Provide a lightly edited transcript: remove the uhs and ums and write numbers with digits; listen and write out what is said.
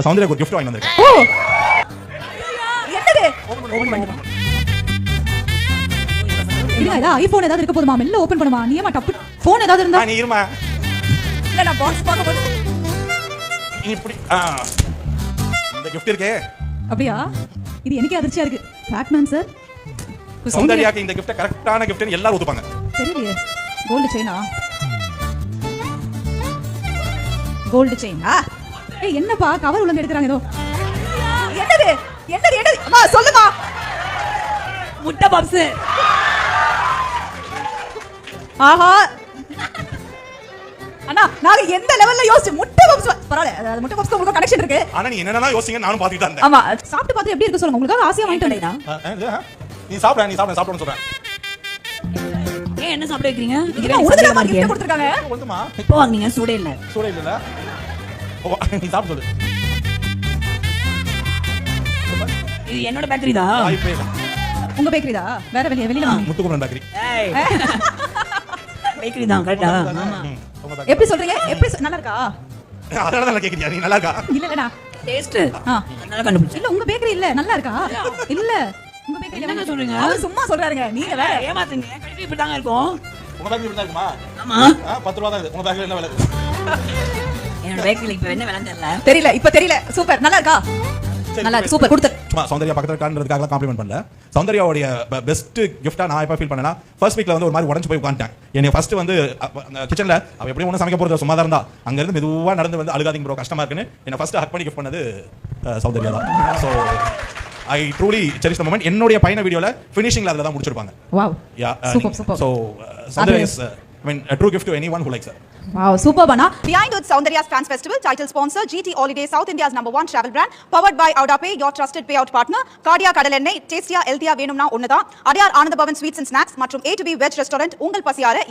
சௌந்தர்யா ஒரு gift வாங்கி வந்திருக்கேன். ஓ என்னது ஓபன் பண்ணு. இல்ல ஐபோன் ஏதாவது இருக்க போதுமா மெல்ல ஓபன் பண்ணுமா நீ ஏமா டப்பு போன் ஏதாவது இருந்தா நீ இருமா. இல்ல நான் பாக்ஸ் பார்க்க போறேன் நீ இப்படி இந்த gift இருக்கே. அப்படியே இது எனக்கே அதிர்ச்சியா இருக்கு பேட்மேன் சார் சௌந்தர்யாக்கு இந்த gift கரெக்ட்டான gift னு எல்லாரும் ஒத்துப்பாங்க. தெரியலையே கோல்ட் செயினா கோல்ட் செயினா ஏய் என்னப்பா கவர் உள்ள எடுக்கறாங்க ஏதோ என்னது என்னது என்னது அம்மா சொல்லுமா முட்டை பப்ஸ் ஆஹா அண்ணா நாங்க எந்த லெவல்ல யோசிச்சு முட்டை பப்ஸ் பரவாயில்லை அது முட்டை பப்ஸ் உங்களுக்கு கனெக்ஷன் இருக்கு ஆனா நீ என்னென்னலாம் யோசிங்க நானும் பாத்துட்டு தான் இருந்தேன். ஆமா சாப்பிட்டு பார்த்து எப்படி இருக்கு சொல்லுங்க உங்களுக்கு ஆசையா வாங்கிட்டு வந்தேனா நீ சாப்பிடுன்னு சொல்றேன். ஏன் என்ன சாப்பிட வைக்கிறீங்க? உனக்கு தான் கிஃப்ட் கொடுத்திருக்காங்க. வந்துமா இப்போ வாங்குனீங்க சூடே இல்ல. சூடே இல்ல. நீ சாப்பிடு சொல்லு. இது என்னோட பேக்கரி தான். உங்க பேக்கரி தான். வேற வெளியில வாங்க. முத்துக்குமரன் பேக்கரி. ஏய். பேக்கரி தான் கரெக்ட்டா? ஆமா. எப்படி சொல்றீங்க? எப்படி நல்லா இருக்கா? அதனால தான் கேக்குறியா நீ நல்லா இருக்கா? இல்லடா. டேஸ்ட். நல்லா கண்டுபிடிச்சு. இல்ல உங்க பேக்கரி இல்ல நல்லா இருக்கா? இல்ல. உங்க பேக்கரி என்ன சொல்றீங்க? அவர் சும்மா சொல்றாருங்க. நீங்க வேற ஏமாத்துங்க. கண்டிப்பா இப்படி தாங்க இருக்கும். உங்க பேக்கரி இப்படி தான் இருக்குமா? ஆமா. 10 ரூபாய் தான் இது. உங்க பேக்கரி என்ன விலை? என்னோட பேக்கரில இப்ப என்ன விலைன்னு தெரியல. தெரியல. இப்ப தெரியல. சூப்பர். நல்லா இருக்கா? நல்லா இருக்கு. சூப்பர். கொடுத்து. சும்மா சௌந்தர்யா பக்கத்துல இருக்கான்றதுக்காக காம்ப்ளிமெண்ட் பண்ணல. சௌந்தர்யாவுடைய பெஸ்ட் கிஃப்ட்டா நான் எப்ப ஃபீல் பண்ணேனா ஃபர்ஸ்ட் வீக்ல வந்து ஒரு மாதிரி உடைஞ்சு போய் உட்கார்ந்தேன். என்னைய ஃபர்ஸ்ட் வந்து கிச்சன்ல அவ எப்படியும் ஒண்ணு சமைக்க போறது சும்மா தான் இருந்தா. அங்க இருந்து மெதுவா நடந்து வந்து அழுகாதீங்க ப்ரோ கஷ்டமா இருக்குன்னு என்ன ஃபர்ஸ்ட் ஹக் பண்ணி கிஃப்ட் பண்ணது சௌந்தர்யா தான். So I truly cherish the moment. என்னோட பையன வீடியோல ஃபினிஷிங்ல அதல தான் முடிச்சிருப்பாங்க. Wow. Super. So Sandhya is a true gift to anyone who likes her. Wow, super bana. Behind with Soundarya's Fans Festival, title sponsor GT Holidays, South India's #1 travel brand, powered by Audapay, your trusted payout partner, Cardia Kadalennai, Tastia Healthiya Venumna Onnudha, Adiyar Ananda Bhavan Sweets and Snacks மற்றும் A to B Veg Restaurant, உங்கள் பசியார